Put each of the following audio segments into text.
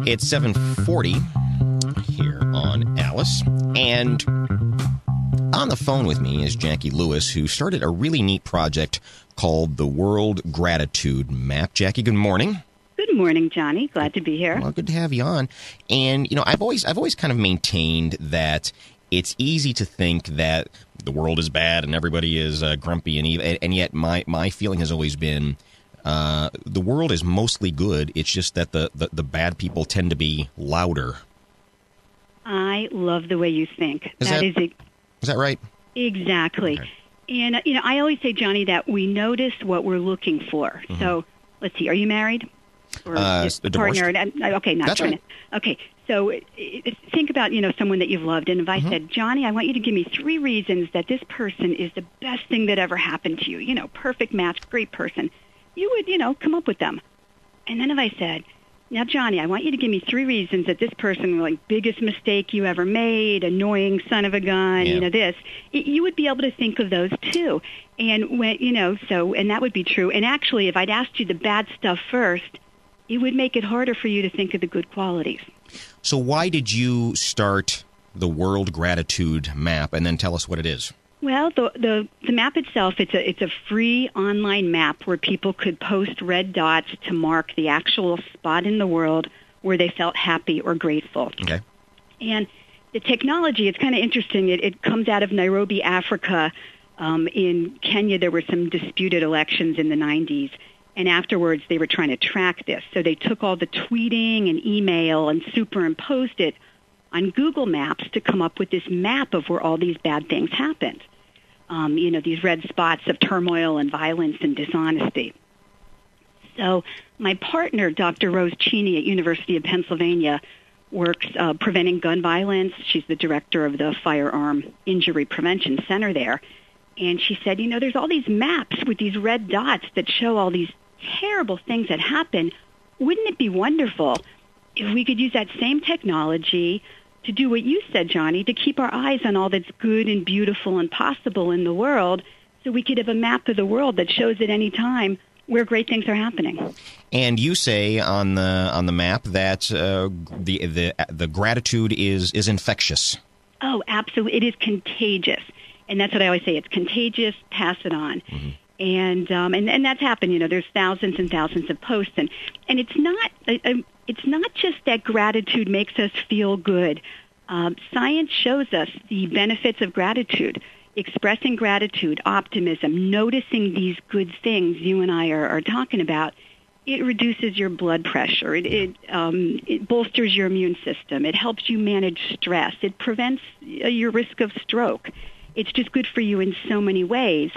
It's 7:40 here on Alice, and on the phone with me is Jackie Lewis, who started a really neat project called the World Gratitude Map. Jackie, good morning. Good morning, Johnny. Glad to be here. Well, good to have you on. And I've always kind of maintained that it's easy to think that the world is bad and everybody is grumpy and evil, and yet my feeling has always been the world is mostly good. It's just that the bad people tend to be louder. I love the way you think. Is that right? Exactly. Okay. And, I always say, Johnny, that we notice what we're looking for. Mm-hmm. So, let's see, are you married? Or partner? Okay, not That's right. Okay, so think about, someone that you've loved. And if I said, Johnny, I want you to give me 3 reasons that this person is the best thing that ever happened to you. Perfect match, great person. You would, come up with them. And then if I said, now, Johnny, I want you to give me 3 reasons that this person, biggest mistake you ever made, annoying son of a gun, you would be able to think of those too. And when, and that would be true. And actually, if I'd asked you the bad stuff first, it would make it harder for you to think of the good qualities. So why did you start the World Gratitude Map, and then tell us what it is? Well, the map itself, it's a free online map where people could post red dots to mark the actual spot in the world where they felt happy or grateful. Okay. And the technology, it's kind of interesting. It comes out of Nairobi, Africa. In Kenya, there were some disputed elections in the 90s. And afterwards, they were trying to track this. So they took all the tweeting and email and superimposed it on Google Maps to come up with this map of where all these bad things happened. These red spots of turmoil and violence and dishonesty. So my partner, Dr. Rose Cheney at University of Pennsylvania, works preventing gun violence. She's the director of the Firearm Injury Prevention Center there. And she said, there's all these maps with these red dots that show all these terrible things that happen. Wouldn't it be wonderful if we could use that same technology to do what you said, Johnny, to keep our eyes on all that's good and beautiful and possible in the world, so we could have a map of the world that shows at any time where great things are happening. And you say on the map that the gratitude is infectious. Oh, absolutely. It is contagious. And that's what I always say. It's contagious. Pass it on. Mm-hmm. And that's happened. There's thousands and thousands of posts, and it's not just that gratitude makes us feel good. Science shows us the benefits of gratitude. Expressing gratitude, optimism, noticing these good things you and I are talking about, it reduces your blood pressure. It bolsters your immune system. It helps you manage stress. It prevents your risk of stroke. It's just good for you in so many ways.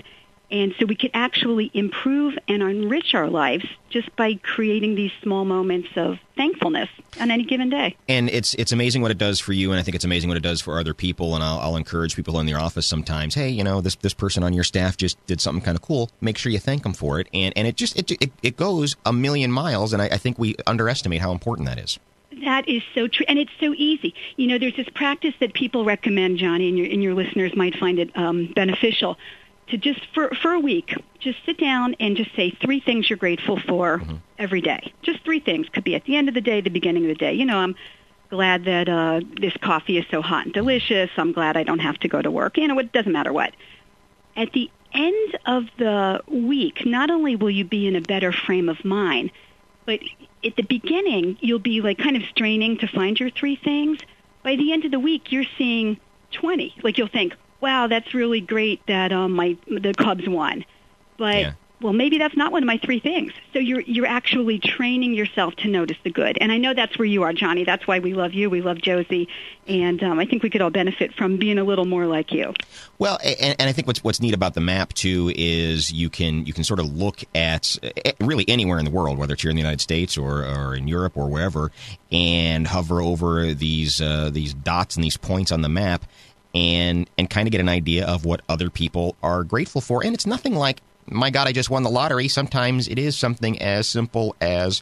And so we could actually improve and enrich our lives just by creating these small moments of thankfulness on any given day. And it's amazing what it does for you, and I think it's amazing what it does for other people. And I'll encourage people in their office sometimes, hey, this person on your staff just did something kind of cool. Make sure you thank them for it. And it goes a million miles, and I think we underestimate how important that is. That is so true, and it's so easy. There's this practice that people recommend, Johnny, and your listeners might find it beneficial, to just for a week, just sit down and just say 3 things you're grateful for every day. Just 3 things. Could be at the end of the day, the beginning of the day. I'm glad that this coffee is so hot and delicious. I'm glad I don't have to go to work. It doesn't matter what. At the end of the week, not only will you be in a better frame of mind, but at the beginning, you'll be kind of straining to find your 3 things. By the end of the week, you're seeing 20. You'll think, wow, that's really great that the Cubs won. But, well, maybe that's not one of my 3 things. So you're actually training yourself to notice the good. And I know that's where you are, Johnny. That's why we love you. We love Josie. And I think we could all benefit from being a little more like you. Well, and I think what's neat about the map, too, is you can sort of look at really anywhere in the world, whether it's here in the United States or in Europe or wherever, and hover over these dots and these points on the map, and kind of get an idea of what other people are grateful for. And it's nothing like, my God, I just won the lottery. Sometimes it is something as simple as,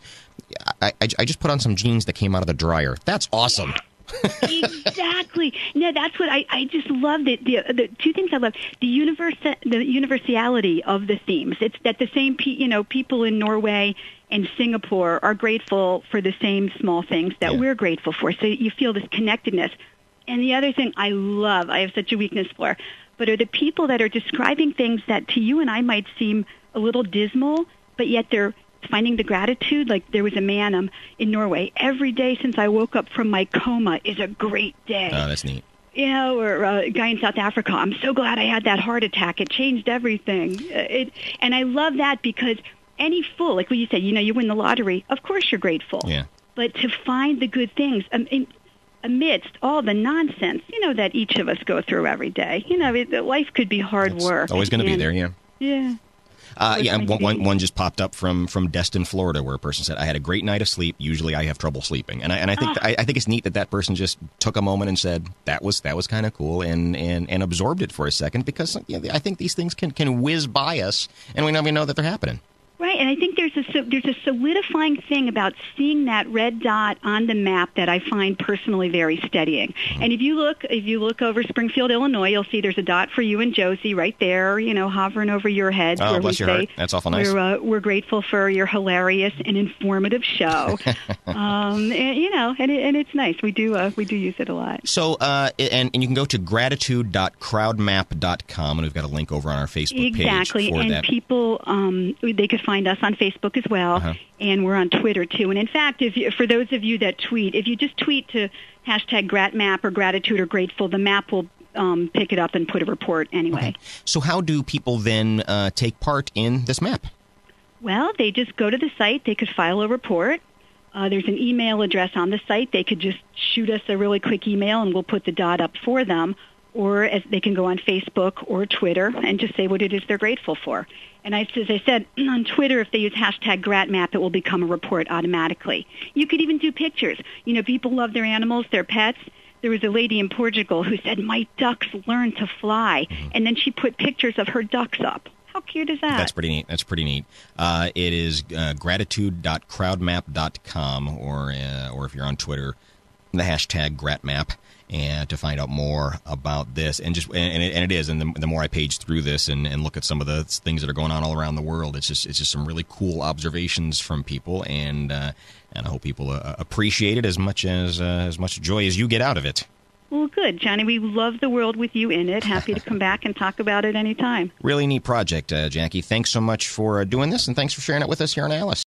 I just put on some jeans that came out of the dryer. That's awesome. Exactly. No, that's what I just love. The two things I love: the universality of the themes. It's that the same people in Norway and Singapore are grateful for the same small things that we're grateful for. So you feel this connectedness. And the other thing I love, I have such a weakness for, but are the people that are describing things that to you and I might seem a little dismal, but yet they're finding the gratitude. Like there was a man in Norway, every day since I woke up from my coma is a great day. Oh, that's neat. Or a guy in South Africa, I'm so glad I had that heart attack. It changed everything. And I love that because any fool, like what you said, you win the lottery, of course you're grateful. Yeah. But to find the good things amidst all the nonsense, that each of us go through every day. Life could be hard work. Always going to be there, yeah. Yeah. And one just popped up from Destin, Florida, where a person said, "I had a great night of sleep. Usually, I have trouble sleeping." And I think I think it's neat that person just took a moment and said that was kind of cool and absorbed it for a second, because I think these things can whiz by us and we don't even know that they're happening. Right, and I think there's a solidifying thing about seeing that red dot on the map that I find personally very steadying. And if you look over Springfield, Illinois, you'll see there's a dot for you and Josie right there, hovering over your heads. Oh, where bless your heart. That's awful nice. We're grateful for your hilarious and informative show. And it's nice. We do use it a lot. So, and you can go to gratitude.crowdmap.com, and we've got a link over on our Facebook page for and that. People, they could find us on Facebook as well, and we're on Twitter too. And in fact, for those of you that tweet, if you just tweet to #GratMap or gratitude or grateful, the map will pick it up and put a report anyway. Okay. So how do people then take part in this map? Well, they just go to the site. They could file a report. There's an email address on the site. They could just shoot us a really quick email, and we'll put the dot up for them. Or they can go on Facebook or Twitter and just say what it is they're grateful for. And as I said, on Twitter, if they use #GratMap, it will become a report automatically. You could even do pictures. People love their animals, their pets. There was a lady in Portugal who said, "My ducks learned to fly." And then she put pictures of her ducks up. How cute is that? That's pretty neat. It is gratitude.crowdmap.com, or if you're on Twitter, the #GratMap. And to find out more about this, and it is, and the more I page through this and look at some of the things that are going on all around the world, it's just some really cool observations from people, and I hope people appreciate it as much joy as you get out of it. Well, good, Johnny. We love the world with you in it. Happy to come back and talk about it anytime. Really neat project, Jackie. Thanks so much for doing this, and thanks for sharing it with us here on Alice.